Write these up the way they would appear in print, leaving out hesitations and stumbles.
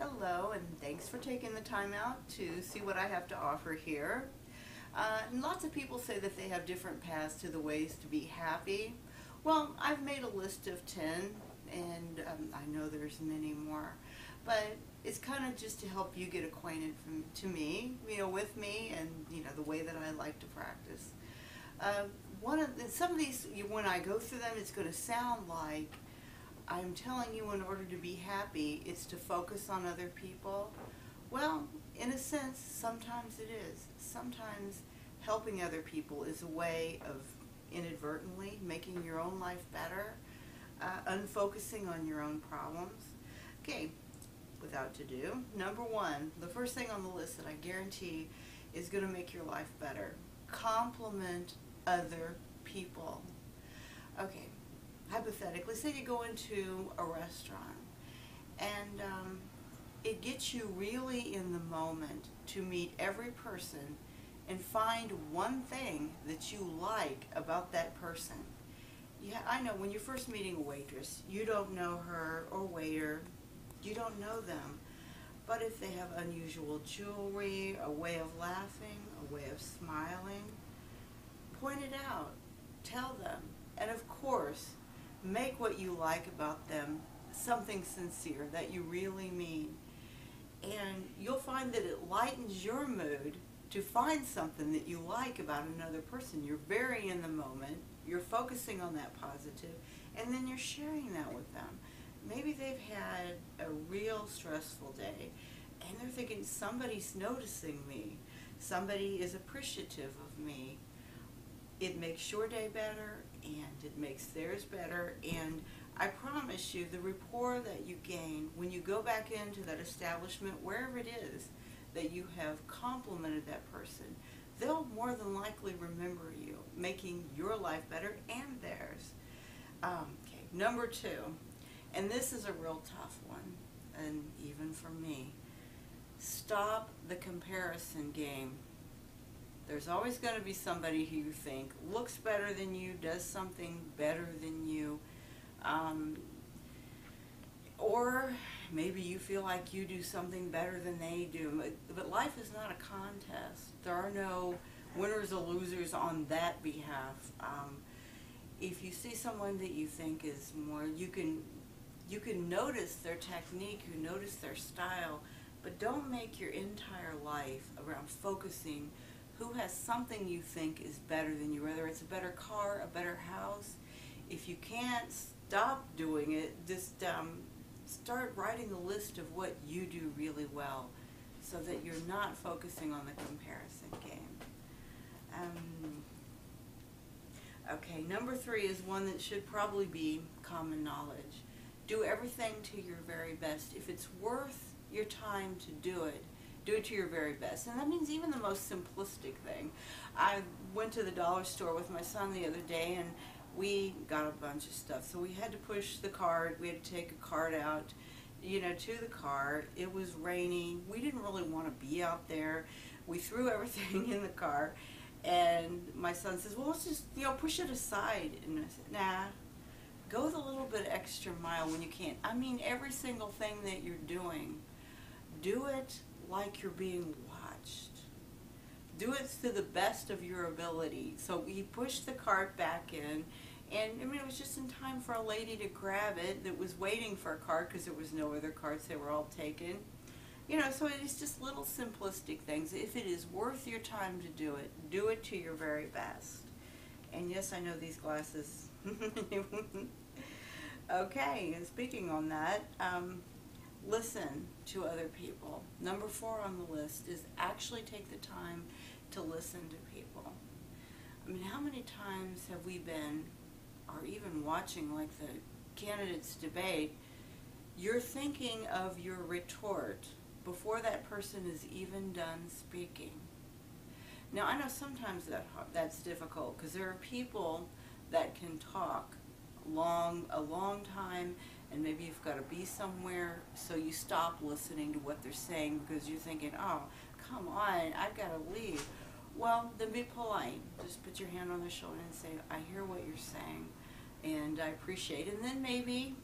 Hello, and thanks for taking the time out to see what I have to offer here. And lots of people say that they have different paths to the ways to be happy. Well, I've made a list of 10, and I know there's many more. But it's kind of just to help you get acquainted with me, and the way that I like to practice. Some of these, when I go through them, it's going to sound like I'm telling you in order to be happy, it's to focus on other people. Well, in a sense, sometimes it is. Sometimes helping other people is a way of inadvertently making your own life better, unfocusing on your own problems. Okay, without to do, number one, the first thing on the list that I guarantee is going to make your life better. Compliment other people. Okay. Hypothetically, say you go into a restaurant and it gets you really in the moment to meet every person and find one thing that you like about that person. Yeah, I know when you're first meeting a waitress, you don't know her or waiter, you don't know them. But if they have unusual jewelry, a way of laughing, a way of smiling, point it out, tell them, and of course, make what you like about them something sincere that you really mean. And you'll find that it lightens your mood to find something that you like about another person. You're very in the moment, you're focusing on that positive, and then you're sharing that with them. Maybe they've had a real stressful day, and they're thinking, somebody's noticing me, somebody is appreciative of me. It makes your day better, and it makes theirs better, and I promise you the rapport that you gain when you go back into that establishment, wherever it is, that you have complimented that person, they'll more than likely remember you, making your life better and theirs. Okay, number two, and this is a real tough one, and even for me, stop the comparison game. There's always going to be somebody who you think looks better than you, does something better than you, or maybe you feel like you do something better than they do. But life is not a contest. There are no winners or losers on that behalf. If you see someone that you think is more, you can notice their technique, you notice their style, but don't make your entire life around focusing who has something you think is better than you, whether it's a better car, a better house. If you can't stop doing it, just start writing a list of what you do really well so that you're not focusing on the comparison game. Okay, number three is one that should probably be common knowledge. Do everything to your very best. If it's worth your time to do it to your very best. And that means even the most simplistic thing. I went to the dollar store with my son the other day, and we got a bunch of stuff. So we had to push the cart. We had to take a cart out, to the car. It was raining. We didn't really want to be out there. We threw everything in the car, and my son says, well, let's just, push it aside. And I said, nah, go the little bit extra mile when you can. I mean, every single thing that you're doing, do it like you're being watched. Do it to the best of your ability. So we pushed the cart back in, and it was just in time for a lady to grab it that was waiting for a cart because there was no other carts, they were all taken. So it's just little simplistic things. If it is worth your time to do it to your very best. And yes, I know these glasses. Okay, and speaking on that, listen to other people. Number 4 on the list is actually take the time to listen to people. I mean, how many times have we been, or even watching like the candidates debate, you're thinking of your retort before that person is even done speaking. Now, I know sometimes that's difficult because there are people that can talk a long time, and maybe you've got to be somewhere, so you stop listening to what they're saying because you're thinking, oh, come on, I've got to leave. Well, then be polite. Just put your hand on their shoulder and say, I hear what you're saying, and I appreciate it. And then maybe,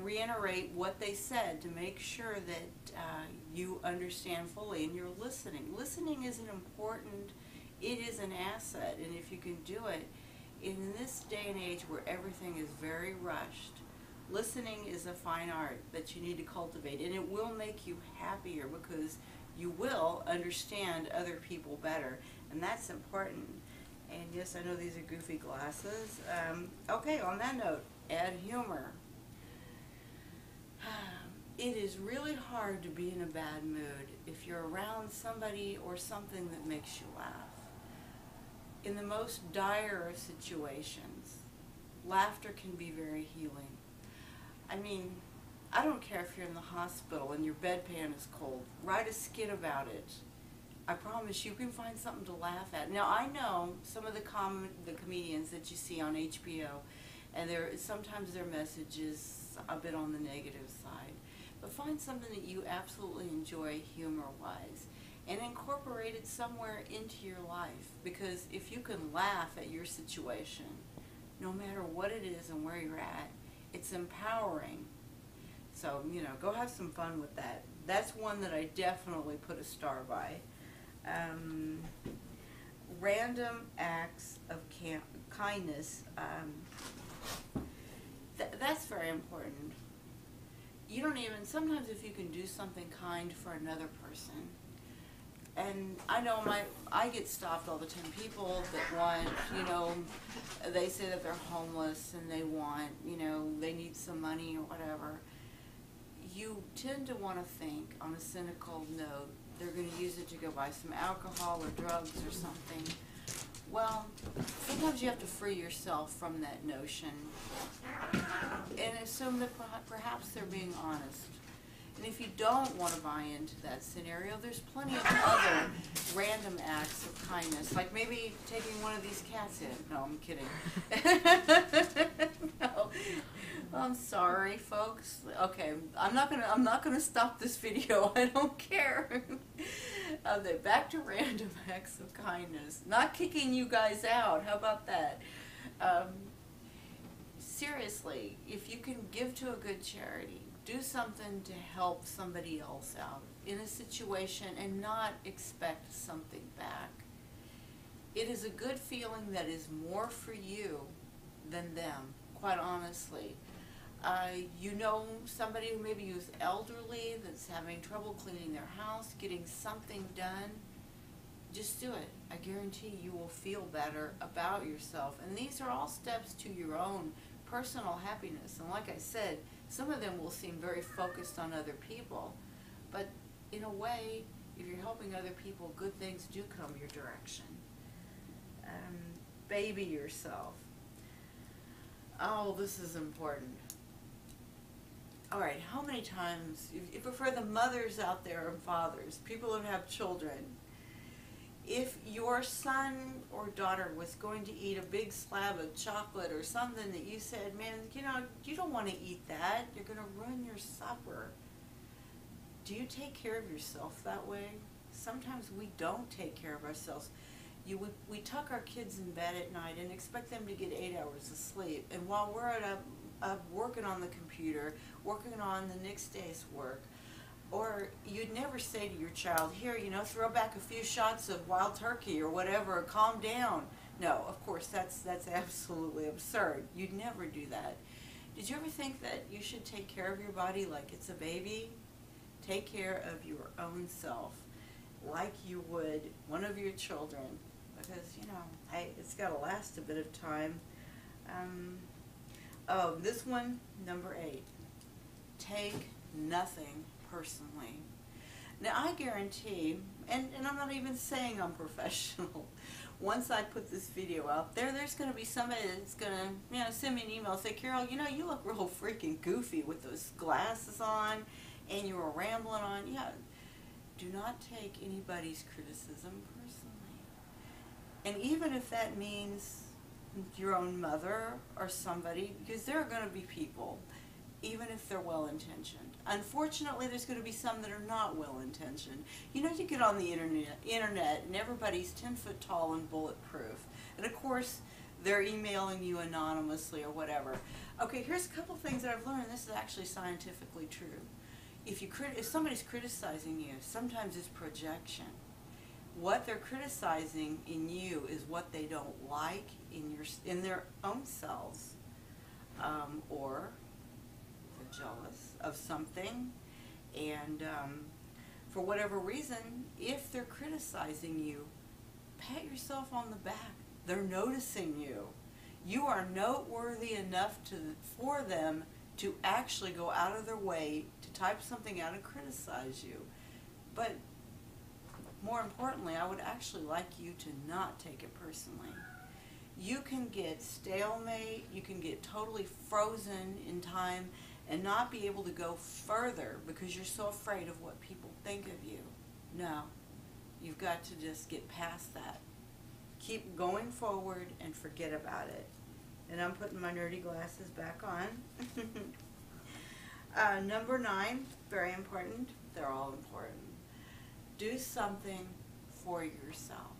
reiterate what they said to make sure that you understand fully and you're listening. Listening is it is an asset, and if you can do it in this day and age where everything is very rushed, listening is a fine art that you need to cultivate, and it will make you happier because you will understand other people better, and that's important. And yes, I know these are goofy glasses. Okay, on that note, add humor. It is really hard to be in a bad mood if you're around somebody or something that makes you laugh. In the most dire of situations, laughter can be very healing. I mean, I don't care if you're in the hospital and your bedpan is cold. Write a skit about it. I promise you can find something to laugh at. Now, I know some of the comedians that you see on HBO, and sometimes their message is a bit on the negative side. But find something that you absolutely enjoy humor-wise and incorporate it somewhere into your life. Because if you can laugh at your situation, no matter what it is and where you're at, it's empowering. So, go have some fun with that. That's one that I definitely put a star by. Random acts of kindness, that's very important. You don't even, sometimes if you can do something kind for another person, and I know I get stopped all the time. People that want, they say that they're homeless and they want, they need some money or whatever. You tend to want to think on a cynical note, they're going to use it to go buy some alcohol or drugs or something. Well, sometimes you have to free yourself from that notion and assume that perhaps they're being honest. And if you don't want to buy into that scenario, there's plenty of other random acts of kindness, like maybe taking one of these cats in. No, I'm kidding. No. I'm sorry, folks. Okay, I'm not gonna stop this video. I don't care. Back to random acts of kindness. Not kicking you guys out. How about that? Seriously, if you can give to a good charity, do something to help somebody else out in a situation and not expect something back. It is a good feeling that is more for you than them, quite honestly. Somebody who maybe is elderly that's having trouble cleaning their house, getting something done, just do it. I guarantee you will feel better about yourself. And these are all steps to your own personal happiness. And like I said, some of them will seem very focused on other people. But in a way, if you're helping other people, good things do come your direction. Baby yourself. Oh, this is important. All right, how many times, for the mothers out there and fathers, people who have children, if your son or daughter was going to eat a big slab of chocolate or something that you said, man, you don't want to eat that, you're going to ruin your supper. Do you take care of yourself that way? Sometimes we don't take care of ourselves. We tuck our kids in bed at night and expect them to get 8 hours of sleep. And while we're working on the computer, working on the next day's work, or you'd never say to your child, here, throw back a few shots of wild turkey or whatever, calm down. No, of course, that's absolutely absurd. You'd never do that. Did you ever think that you should take care of your body like it's a baby? Take care of your own self like you would one of your children, because, it's got to last a bit of time. This one, number 8. Take nothing personally. Now, I guarantee, and I'm not even saying I'm professional, once I put this video out there, there's going to be somebody that's going to, send me an email and say, Carol, you look real freaking goofy with those glasses on, and you were rambling on. Yeah, do not take anybody's criticism personally. And even if that means your own mother or somebody, because there are going to be people, even if they're well-intentioned. Unfortunately, there's going to be some that are not well-intentioned. You get on the internet and everybody's 10 foot tall and bulletproof. And of course, they're emailing you anonymously or whatever. Okay, here's a couple things that I've learned. This is actually scientifically true. If somebody's criticizing you, sometimes it's projection. What they're criticizing in you is what they don't like in their own selves, or they're jealous of something, and for whatever reason, if they're criticizing you, pat yourself on the back. They're noticing you. You are noteworthy enough for them to actually go out of their way to type something out and criticize you. But more importantly, I would actually like you to not take it personally. You can get stalemate, you can get totally frozen in time and not be able to go further because you're so afraid of what people think of you. No, you've got to just get past that. Keep going forward and forget about it. And I'm putting my nerdy glasses back on. Number 9, very important. They're all important. Do something for yourself.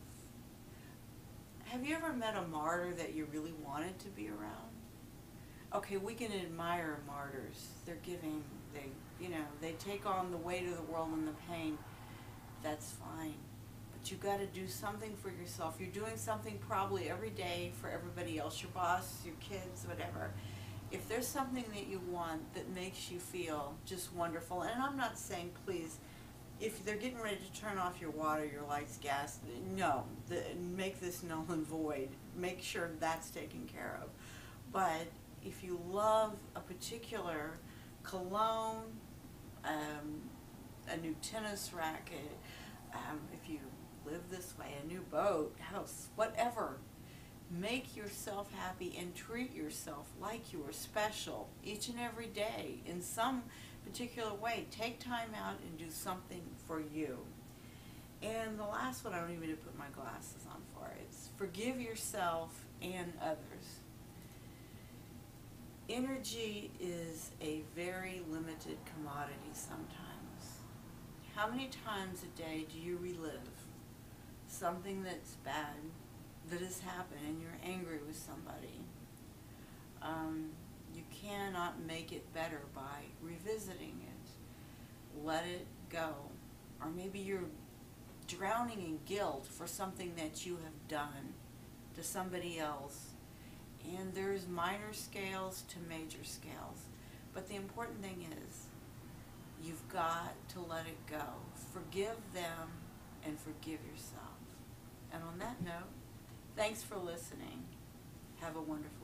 Have you ever met a martyr that you really wanted to be around? Okay, we can admire martyrs. They're giving, they take on the weight of the world and the pain. That's fine. But you got to do something for yourself. You're doing something probably every day for everybody else, your boss, your kids, whatever. If there's something that you want that makes you feel just wonderful, and I'm not saying, please, if they're getting ready to turn off your water, your lights, gas, no, make this null and void. Make sure that's taken care of. But if you love a particular cologne, a new tennis racket, if you live this way, a new boat, house, whatever, make yourself happy and treat yourself like you are special each and every day in some particular way. Take time out and do something for you. And the last one, I don't even need to put my glasses on for it. It's forgive yourself and others. Energy is a very limited commodity sometimes. How many times a day do you relive something that's bad that has happened and you're angry with somebody? You cannot make it better by revisiting it. Let it go. Or maybe you're drowning in guilt for something that you have done to somebody else. And there's minor scales to major scales. But the important thing is, you've got to let it go. Forgive them and forgive yourself. And on that note, thanks for listening. Have a wonderful day.